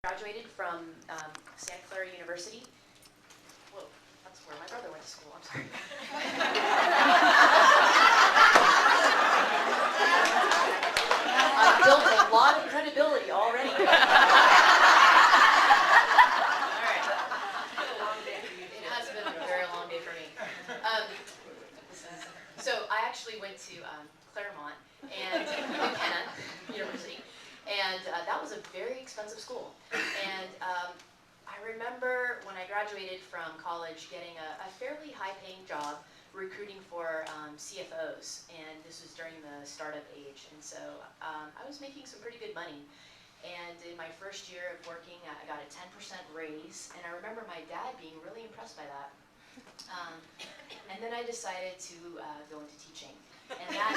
Graduated from Santa Clara University. Whoa, that's where my brother went to school. I'm sorry. I've built a lot of credibility already. All right. It has been a very long day for me. So I actually went to Claremont and McKenna University. And that was a very expensive school. And I remember when I graduated from college getting a fairly high-paying job recruiting for CFOs. And this was during the startup age. And so I was making some pretty good money. And in my first year of working, I got a 10% raise. And I remember my dad being really impressed by that. And then I decided to go into teaching. And that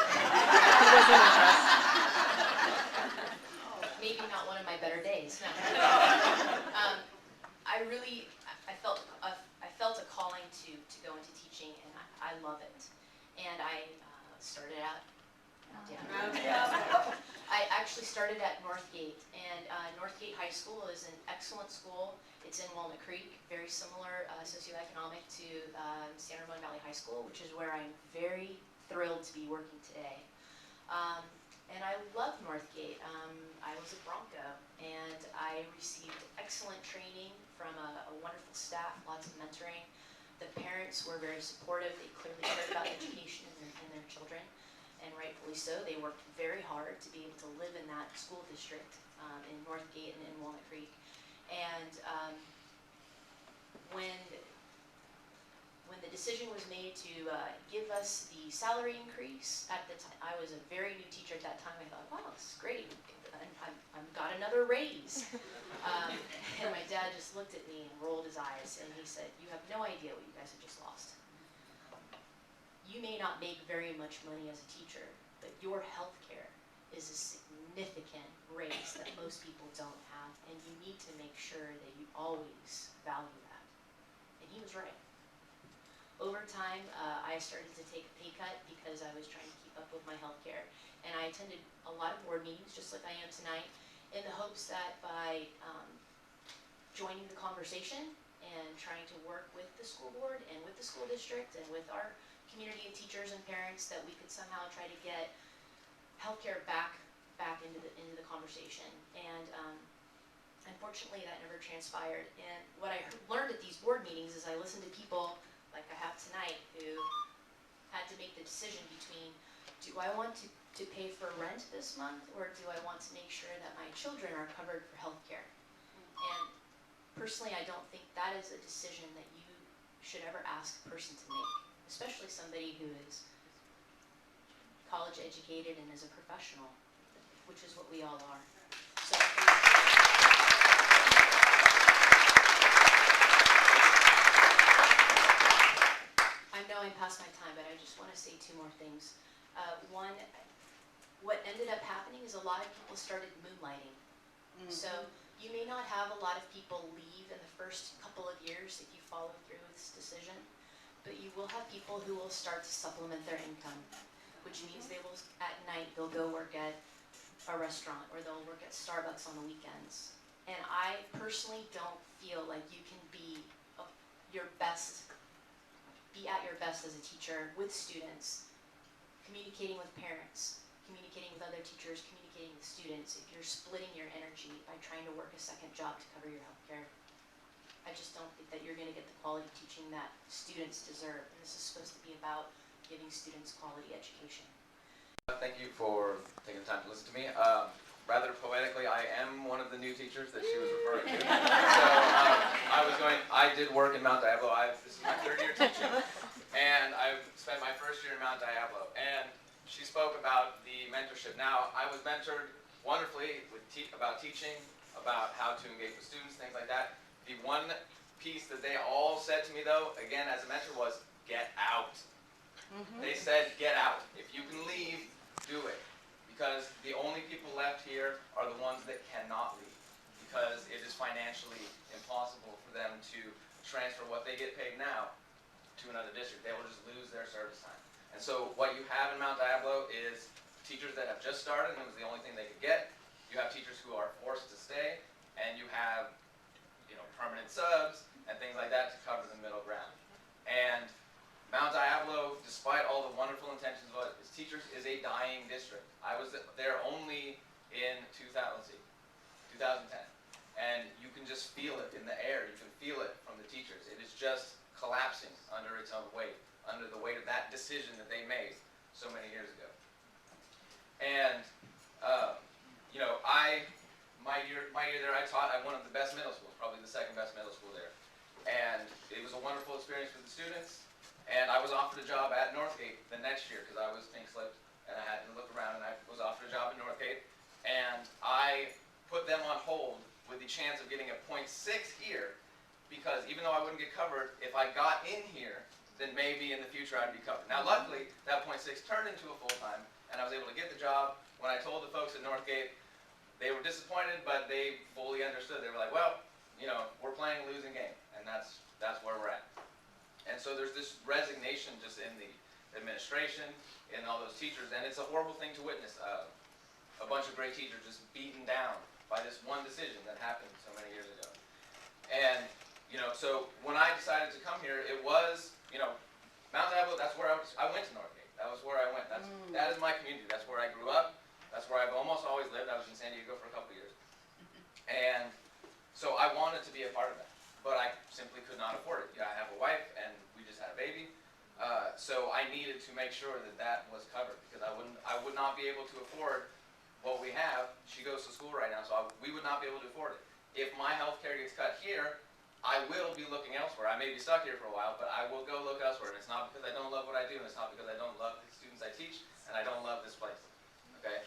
maybe not one of my better days. No. I felt a calling to go into teaching, and I love it. And I started out. I actually started at Northgate, and Northgate High School is an excellent school. It's in Walnut Creek, very similar socioeconomic to San Ramon Valley High School, which is where I'm very thrilled to be working today. And I love Northgate. I was a Bronco, and I received excellent training from a wonderful staff, lots of mentoring. The parents were very supportive. They clearly cared about education and their children, and rightfully so. They worked very hard to be able to live in that school district in Northgate and in Walnut Creek. And when the decision was made to give us the salary increase, at the time, I was a very new teacher at that time. I thought, wow, this is great. I've got another raise. And my dad just looked at me and rolled his eyes, and he said, you have no idea what you guys have just lost. You may not make very much money as a teacher, but your health care is a significant raise that most people don't have, and you need to make sure that you always value that. And he was right. Over time, I started to take a pay cut because I was trying to keep up with my health care. And I attended a lot of board meetings, just like I am tonight, in the hopes that by joining the conversation and trying to work with the school board and with the school district and with our community of teachers and parents, that we could somehow try to get healthcare back into the conversation. And unfortunately, that never transpired. And what I learned at these board meetings is I listened to people like I have tonight who had to make the decision between, do I want to pay for rent this month, or do I want to make sure that my children are covered for healthcare? And personally, I don't think that is a decision that you should ever ask a person to make, especially somebody who is college educated and is a professional, which is what we all are. So. I know I'm past my time, but I just want to say two more things. One, what ended up happening is a lot of people started moonlighting. Mm-hmm. So you may not have a lot of people leave in the first couple of years if you follow through with this decision, but you will have people who will start to supplement their income, which means they will, at night, they'll go work at a restaurant, or they'll work at Starbucks on the weekends. And I personally don't feel like you can be at your best as a teacher with students, communicating with parents, communicating with other teachers, communicating with students, if you're splitting your energy by trying to work a second job to cover your health care. I just don't think that you're going to get the quality teaching that students deserve. And this is supposed to be about giving students quality education. Thank you for taking the time to listen to me. Rather poetically, I am one of the new teachers that she was referring to. So I did work in Mount Diablo. This is my third year teaching, and I've spent my first year in Mount Diablo. And she spoke about the mentorship. Now, I was mentored wonderfully about teaching, about how to engage with students, things like that. The one piece that they all said to me, though, again, as a mentor, was get out. Mm-hmm. They said, get out. If you can leave, do it. Because the only people left here are the ones that cannot leave. Because it is financially impossible for them to transfer what they get paid now to another district. They will just lose their service time. And so what you have in Mount Diablo is teachers that have just started, and it was the only thing they could get. You have teachers who are forced to stay, and you have, permanent subs and things like that to cover the middle ground. And Mount Diablo, despite all the wonderful intentions of its teachers, is a dying district. I was there only in 2010, and you can just feel it in the air. You can feel it from the teachers. It is just collapsing under its own weight, under the weight of that decision that they made so many years ago. And my year there, I taught at one of the best middle schools, probably the second best middle school there. And it was a wonderful experience for the students. And I was offered a job at Northgate the next year because I was pink slipped and I had to look around, and I was offered a job at Northgate. And I put them on hold with the chance of getting a .6 here, because even though I wouldn't get covered, if I got in here, then maybe in the future I'd be covered. Now luckily, that .6 turned into a full-time, and I was able to get the job. When I told the folks at Northgate, they were disappointed, but they fully understood. They were like, well, we're playing a losing game, and that's where we're at. And so there's this resignation just in the administration, in all those teachers, and it's a horrible thing to witness. A bunch of great teachers just beaten down by this one decision that happened so many years ago. And, so when I decided to come here, it was, Mount Diablo, that's where I went to Northgate. That was where I went. That is my community. That's where I grew up. That's where I've almost always lived. I was in San Diego for a couple years. And so I wanted to be a part of that, but I simply could not afford it. I have a wife, and we just had a baby. So I needed to make sure that that was covered, because I would not be able to afford what we have. She goes to school right now, so we would not be able to afford it. If my health care gets cut here, I will be looking elsewhere. I may be stuck here for a while, but I will go look elsewhere. And it's not because I don't love what I do, and it's not because I don't love the students I teach, and I don't love this place. Okay?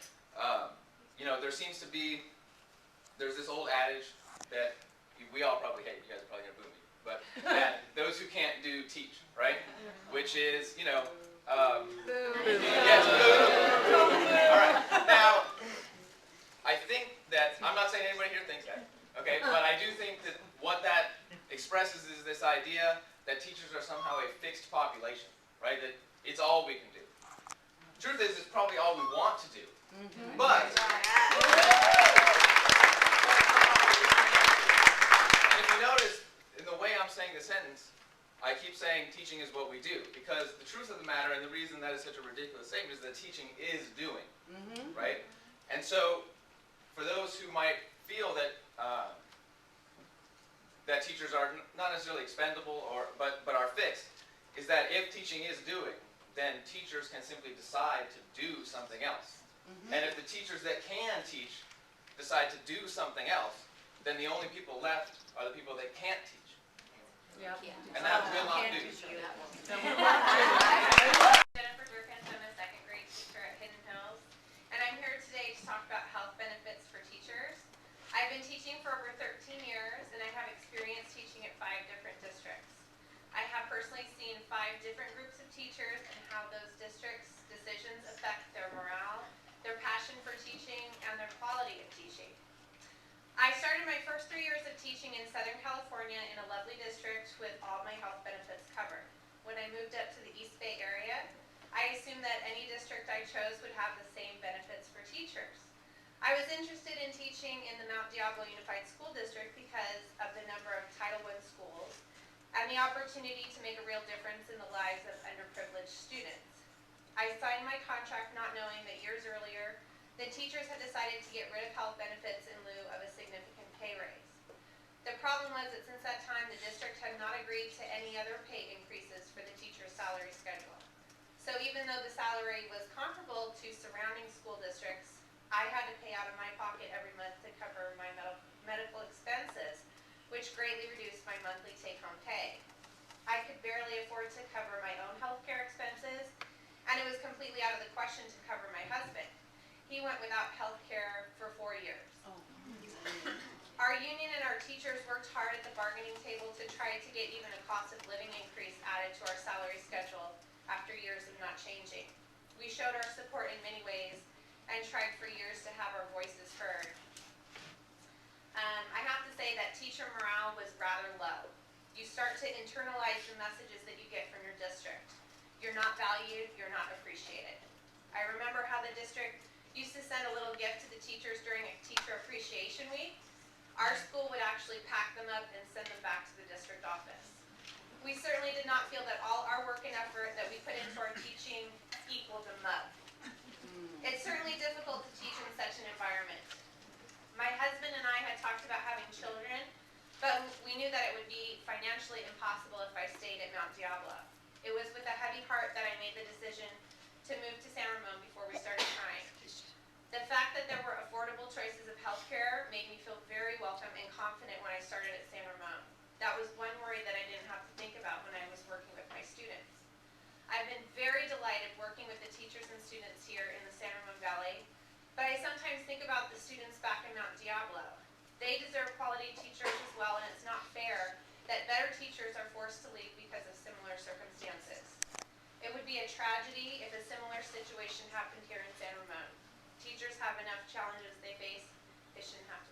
There seems to be, there's this old adage that we all probably hate. You guys are probably going to boo me. But that those who can't do teach, right? Which is, yes, boo. All right. Now, I think that, I'm not saying anybody here thinks that, okay? But I do think that what that expresses is this idea that teachers are somehow a fixed population, right? That it's all we can do. Truth is, it's probably all we want to do. But, and if you notice, in the way I'm saying the sentence, I keep saying teaching is what we do, because the truth of the matter, and the reason that is such a ridiculous statement, is that teaching is doing, right? And so, for those who might feel that that teachers are not necessarily expendable but are fixed, is that if teaching is doing, then teachers can simply decide to do something else. And if the teachers that can teach decide to do something else, then the only people left are the people that can't teach. Yep. And that will not do. Jennifer Durkins, I'm a second grade teacher at Hidden Hills, and I'm here today to talk about health benefits for teachers. I've been teaching for over 13 years, and I have experience teaching at 5 different districts. I have personally seen 5 different groups of teachers and how those districts' decisions affect their morale, their passion for teaching, and their quality of teaching. I started my first 3 years of teaching in Southern California in a lovely district with all my health benefits covered. When I moved up to the East Bay area, I assumed that any district I chose would have the same benefits for teachers. I was interested in teaching in the Mount Diablo Unified School District because of the number of Title I schools and the opportunity to make a real difference in the lives of underprivileged students. I signed my contract not knowing that years earlier, the teachers had decided to get rid of health benefits in lieu of a significant pay raise. The problem was that since that time, the district had not agreed to any other pay increases for the teacher's salary schedule. So even though the salary was comparable to surrounding school districts, I had to pay out of my pocket every month to cover my medical expenses, which greatly reduced my monthly take-home pay. I could barely afford to cover my own health care expenses, and it was completely out of the question to cover my husband. He went without health care for 4 years. Our union and our teachers worked hard at the bargaining table to try to get even a cost of living increase added to our salary schedule after years of not changing. We showed our support in many ways and tried for years to have our voices heard. I have to say that teacher morale was rather low. You start to internalize the messages that you get from your district. You're not valued, you're not appreciated. I remember how the district used to send a little gift to the teachers during a teacher appreciation week. Our school would actually pack them up and send them back to the district office. We certainly did not feel that all our work and effort that we put into our teaching equaled the mug. It's certainly difficult to teach in such an environment. My husband and I had talked about having children, but we knew that it would be financially impossible if I stayed at Mount Diablo. It was with a heavy heart that I made the decision to move to San Ramon before we started trying. The fact that there were affordable choices of healthcare made me feel very welcome and confident when I started at San Ramon. That was one worry that I didn't have to think about when I was working with my students. I've been very delighted working with the teachers and students here in the San Ramon Valley, but I sometimes think about the students back in Mount Diablo. They deserve quality teachers as well, and it's not fair that better teachers are forced to leave because of similar circumstances. It would be a tragedy if a similar situation happened here in San Ramon. Teachers have enough challenges they face, they shouldn't have to